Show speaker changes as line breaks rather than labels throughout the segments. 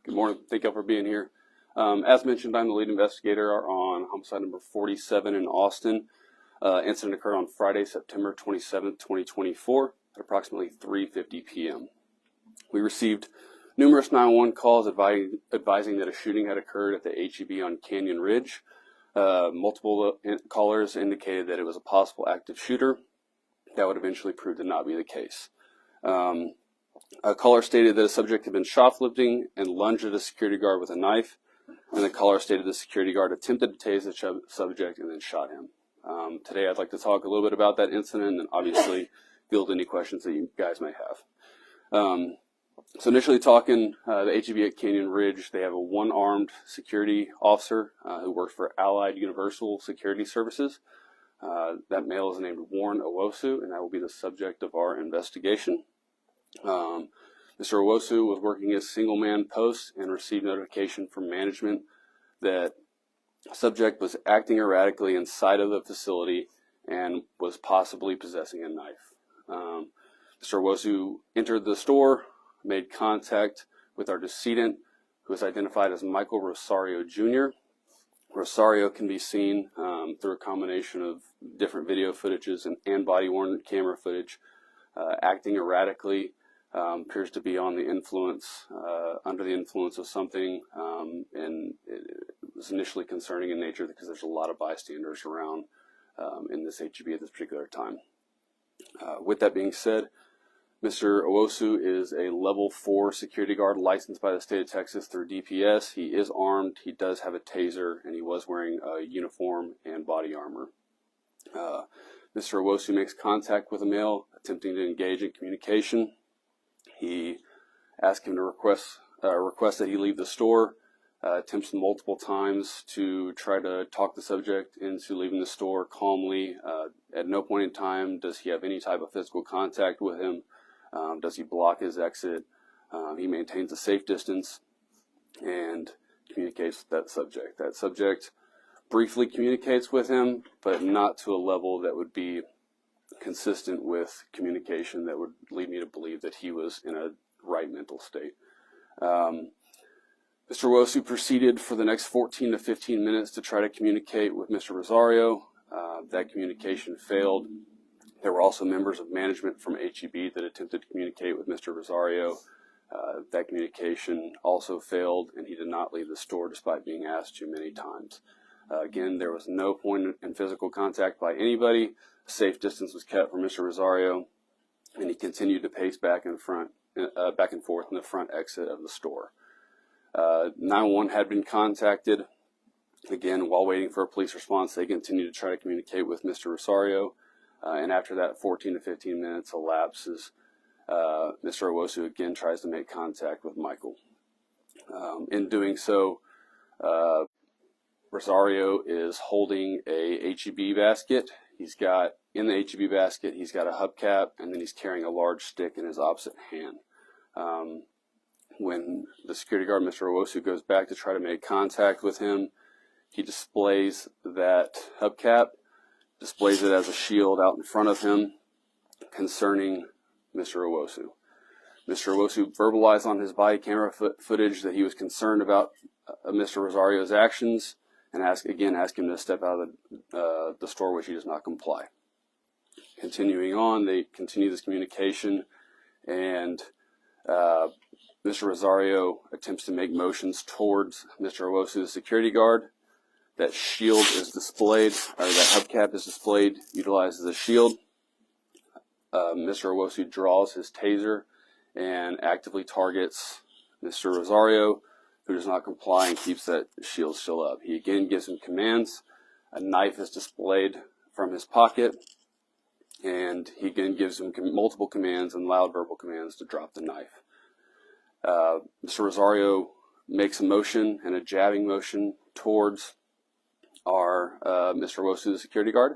Good morning. Thank you all for being here. As mentioned, I'm the lead investigator on homicide number 47 in Austin. Incident occurred on Friday, September 27th, 2024 at approximately 3:50 p.m. We received numerous 911 calls advising that a shooting had occurred at the HEB on Canyon Ridge. Multiple callers indicated that it was a possible active shooter. That would eventually prove to not be the case. A caller stated that a subject had been shoplifting and lunged at a security guard with a knife, and the caller stated the security guard attempted to tase the subject and then shot him. Today I'd like to talk a little bit about that incident and obviously field any questions that you guys may have. So initially talking, the HEB at Canyon Ridge, they have a one-armed security officer who works for Allied Universal Security Services. That male is named Warren Owosu, and that will be the subject of our investigation. Mr. Owosu was working as single-man post and received notification from management that a subject was acting erratically inside of the facility and was possibly possessing a knife. Mr. Owosu entered the store, made contact with our decedent, who is identified as Michael Rosario Jr. Rosario can be seen through a combination of different video footages and body-worn camera footage, acting erratically, appears to be on the influence, under the influence of something, and it was initially concerning in nature because there's a lot of bystanders around in this HEB at this particular time. With that being said, Mr. Owosu is a level 4 security guard licensed by the state of Texas through DPS. He is armed, he does have a taser, and he was wearing a uniform and body armor. Mr. Owosu makes contact with a male attempting to engage in communication. He asks him to request that he leave the store, attempts multiple times to try to talk the subject into leaving the store calmly. At no point in time does he have any type of physical contact with him. Does he block his exit? He maintains a safe distance and communicates with that subject. That subject briefly communicates with him, but not to a level that would be consistent with communication that would lead me to believe that he was in a right mental state. Mr. Owosu proceeded for the next 14 to 15 minutes to try to communicate with Mr. Rosario. That communication failed. There were also members of management from HEB that attempted to communicate with Mr. Rosario. That communication also failed, and he did not leave the store despite being asked to many times. Again, there was no point in physical contact by anybody. A safe distance was kept from Mr. Rosario, and he continued to pace back and forth in the front exit of the store. 911 had been contacted. Again, while waiting for a police response, they continued to try to communicate with Mr. Rosario. And after that 14 to 15 minutes elapses, Mr. Owosu again tries to make contact with Michael. In doing so, Rosario is holding a HEB basket. In the HEB basket, he's got a hubcap, and then he's carrying a large stick in his opposite hand. When the security guard, Mr. Owosu, goes back to try to make contact with him, he displays that hubcap, displays it as a shield out in front of him concerning Mr. Owosu. Mr. Owosu verbalized on his body camera footage that he was concerned about Mr. Rosario's actions, and ask him to step out of the store, which he does not comply. Continuing on, they continue this communication, and Mr. Rosario attempts to make motions towards Mr. Owosu, the security guard. That shield is displayed, or that hubcap is displayed, utilized as a shield. Mr. Owosu draws his taser and actively targets Mr. Rosario, who does not comply and keeps that shield still up. He again gives him commands. A knife is displayed from his pocket, and he again gives him multiple commands and loud verbal commands to drop the knife. Mr. Rosario makes a motion and a jabbing motion towards our Mr. Owosu, the security guard,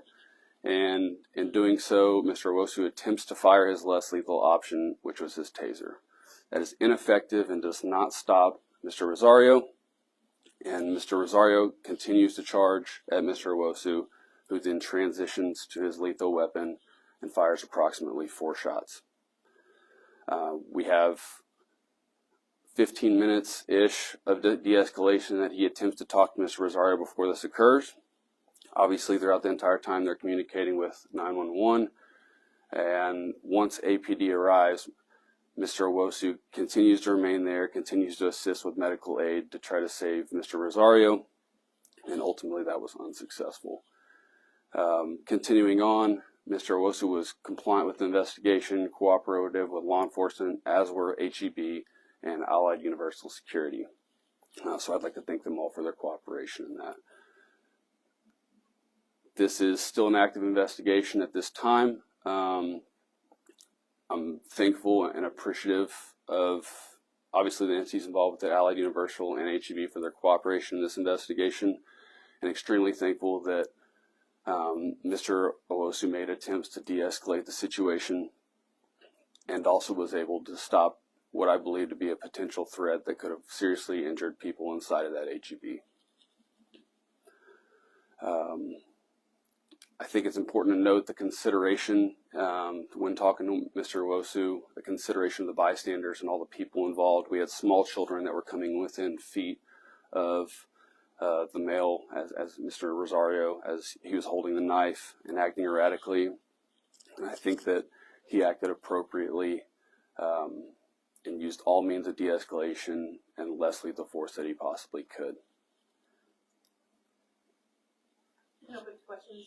and in doing so, Mr. Owosu attempts to fire his less lethal option, which was his taser. That is ineffective and does not stop Mr. Rosario, and Mr. Rosario continues to charge at Mr. Owosu, who then transitions to his lethal weapon and fires approximately 4 shots. We have 15 minutes-ish of de-escalation that he attempts to talk to Mr. Rosario before this occurs. Obviously, throughout the entire time, they're communicating with 911. And once APD arrives, Mr. Owusu continues to remain there, continues to assist with medical aid to try to save Mr. Rosario. And ultimately, that was unsuccessful. Continuing on, Mr. Owusu was compliant with the investigation, cooperative with law enforcement, as were HEB and Allied Universal Security. So I'd like to thank them all for their cooperation in that. This is still an active investigation at this time. I'm thankful and appreciative of, obviously, the entities involved with the Allied Universal and HEB for their cooperation in this investigation, and extremely thankful that Mr. Owusu made attempts to de-escalate the situation and also was able to stop what I believe to be a potential threat that could have seriously injured people inside of that HEB. I think it's important to note the consideration when talking to Mr. Owusu, the consideration of the bystanders and all the people involved. We had small children that were coming within feet of the male as Mr. Rosario, as he was holding the knife and acting erratically. And I think that he acted appropriately and used all means of de-escalation and less lethal force that he possibly could.
No big questions.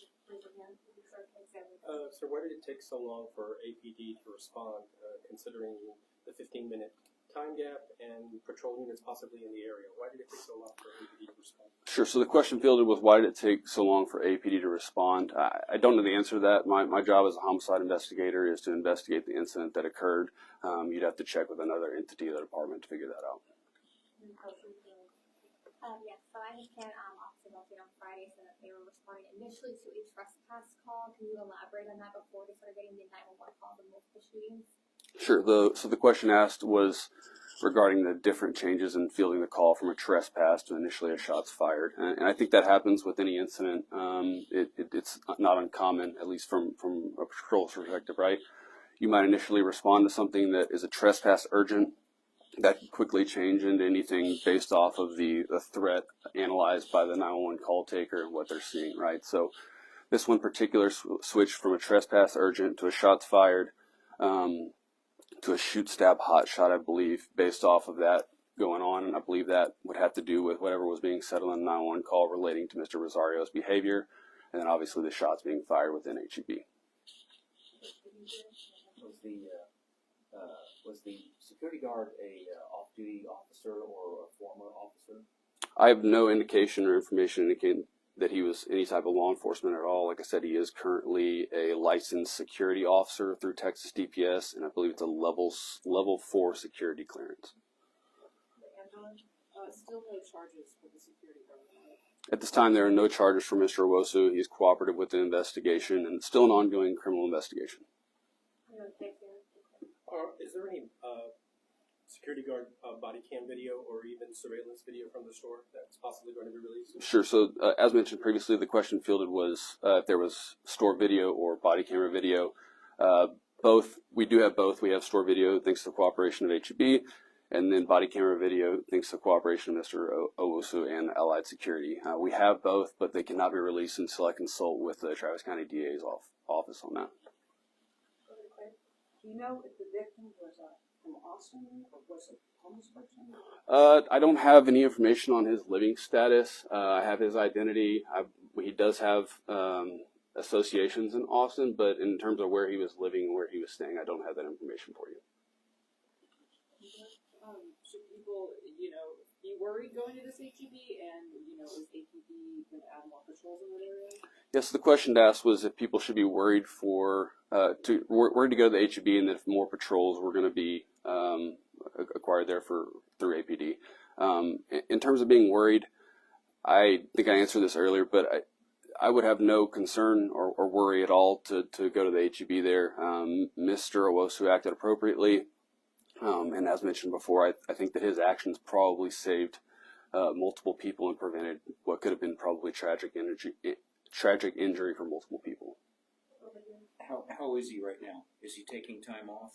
So why did it take so long for APD to respond, considering the 15-minute time gap and patrol units possibly in the area? Why did it take so long for APD to respond?
Sure. So the question fielded was, why did it take so long for APD to respond? I don't know the answer to that. My job as a homicide investigator is to investigate the incident that occurred. You'd have to check with another entity of the department to figure that out.
Yes, so I understand Officer Melton on Friday said that they were responding initially to a trespass call. Can you elaborate on that before they started getting the 911 calls and multiple shootings?
Sure. So the question asked was regarding the different changes in fielding the call from a trespass to initially a shots fired. And I think that happens with any incident. It's not uncommon, at least from a patrol perspective, right? You might initially respond to something that is a trespass urgent. That can quickly change into anything based off of the threat analyzed by the 911 call taker and what they're seeing, right? So this one particular switched from a trespass urgent to a shots fired to a shoot stab hot shot, I believe, based off of that going on. And I believe that would have to do with whatever was being said on the 911 call relating to Mr. Rosario's behavior, and then obviously the shots being fired within HEB.
Was the security guard a off-duty officer or a former officer?
I have no indication or information indicating that he was any type of law enforcement at all. Like I said, he is currently a licensed security officer through Texas DPS, and I believe it's a level 4 security clearance.
The ambulance, still no charges for the security guard.
At this time, there are no charges for Mr. Owusu. He's cooperative with the investigation, and it's still an ongoing criminal investigation.
Is there any security guard body cam video or even surveillance video from the store that's possibly going to be released?
Sure. So, as mentioned previously, the question fielded was if there was store video or body camera video. Both. We do have both. We have store video thanks to the cooperation of HEB, and then body camera video thanks to the cooperation of Mr. Owusu and Allied Security. We have both, but they cannot be released until I consult with the Travis County DA's office on that.
Do you know if the victim was from Austin or was it a homeless person?
I don't have any information on his living status. I have his identity. He does have associations in Austin, but in terms of where he was living and where he was staying, I don't have that information for you.
Should people, be worried going to this HEB, and is HEB going to add more patrols in that area?
Yes, the question asked was if people should be worried to go to the HEB, and if more patrols were going to be acquired there through APD. In terms of being worried, I think I answered this earlier, but I would have no concern or worry at all to go to the HEB there. Mr. Owusu acted appropriately. And as mentioned before, I think that his actions probably saved multiple people and prevented what could have been probably tragic injury for multiple people.
How is he right now? Is he taking time off?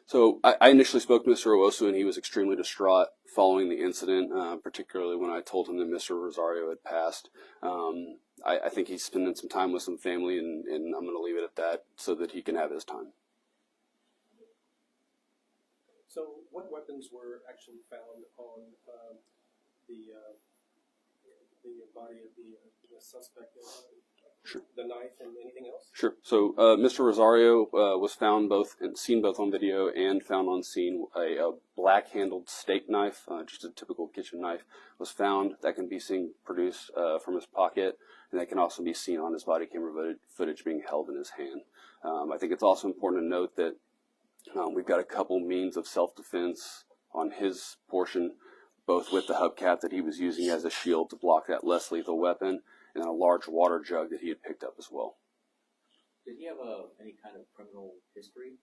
So I initially spoke to Mr. Owosu, and he was extremely distraught following the incident, particularly when I told him that Mr. Rosario had passed. I think he's spending some time with some family, and I'm going to leave it at that so that he can have his time.
So what weapons were actually found on the body of the suspect?
Sure.
The knife and anything else?
Sure. So Mr. Rosario was found seen both on video and found on scene. A black-handled steak knife, just a typical kitchen knife, was found. That can be seen produced from his pocket, and that can also be seen on his body camera footage being held in his hand. I think it's also important to note that we've got a couple means of self-defense on his portion, both with the hubcap that he was using as a shield to block that less lethal weapon, and a large water jug that he had picked up as well.
Did he have any kind of criminal history?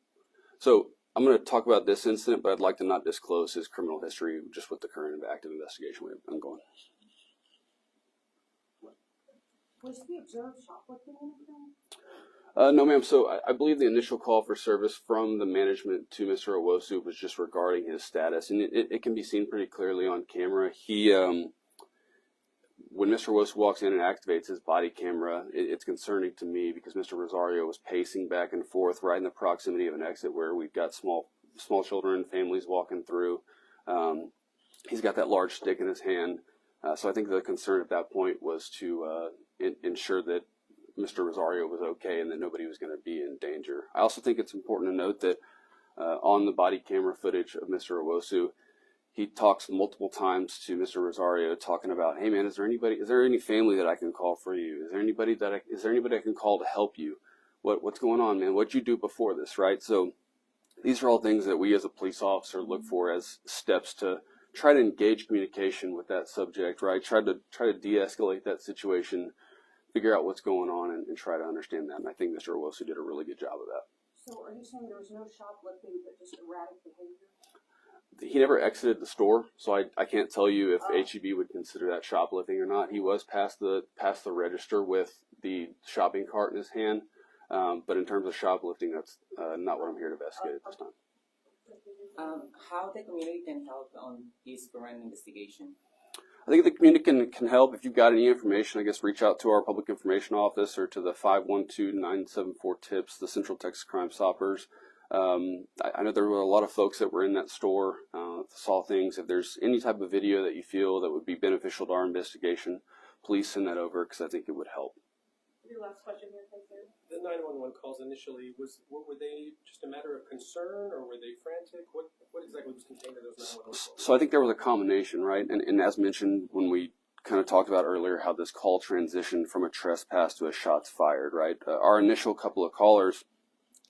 So I'm going to talk about this incident, but I'd like to not disclose his criminal history just with the current active investigation we have ongoing.
Was he observed shoplifting anything?
No, ma'am. So I believe the initial call for service from the management to Mr. Owosu was just regarding his status, and it can be seen pretty clearly on camera. He when Mr. Owosu walks in and activates his body camera, it's concerning to me because Mr. Rosario was pacing back and forth right in the proximity of an exit where we've got small children, families walking through. He's got that large stick in his hand. So I think the concern at that point was to ensure that Mr. Rosario was okay and that nobody was going to be in danger. I also think it's important to note that on the body camera footage of Mr. Owosu, he talks multiple times to Mr. Rosario, talking about, "Hey man, is there any family that I can call for you? Is there anybody I can call to help you? What's going on, man? What'd you do before this?" Right? So these are all things that we as a police officer look for as steps to try to engage communication with that subject, right? Try to de-escalate that situation, figure out what's going on, and try to understand that. And I think Mr. Owosu did a really good job of that.
So are you saying there was no shoplifting, but just erratic behavior?
He never exited the store, so I can't tell you if HEB would consider that shoplifting or not. He was past the register with the shopping cart in his hand, but in terms of shoplifting, that's not what I'm here to investigate at this time.
How the community can help on this current investigation?
I think the community can help. If you've got any information, I guess reach out to our public information office or to the 512-974-TIPS, the Central Texas Crime Stoppers. I know there were a lot of folks that were in that store, saw things. If there's any type of video that you feel that would be beneficial to our investigation, please send that over because I think it would help.
Your last question here, please.
The 911 calls initially, were they just a matter of concern or were they frantic? What exactly was contained in those 911 calls?
So I think there was a combination, right? And as mentioned when we kind of talked about earlier, how this call transitioned from a trespass to a shots fired, right? Our initial couple of callers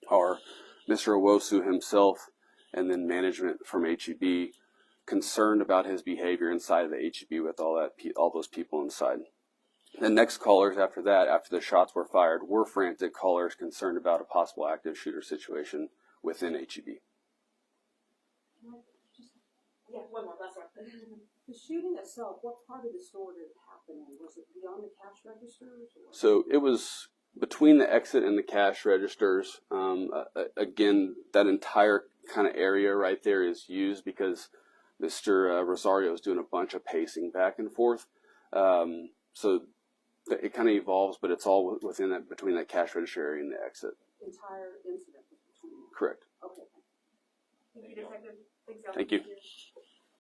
are Mr. Owosu himself and then management from HEB, concerned about his behavior inside of the HEB with all those people inside. The next callers after that, after the shots were fired, were frantic callers concerned about a possible active shooter situation within HEB.
Yeah, one more, last one.
The shooting itself, what part of the store did it happen in? Was it beyond the cash registers? Or?
So it was between the exit and the cash registers. Again, that entire kind of area right there is used because Mr. Rosario is doing a bunch of pacing back and forth. So it kind of evolves, but it's all within that, between that cash register area and the exit.
Entire incident was between them.
Correct.
Okay.
Thank you, Detective. Thanks, y'all.
Thank you.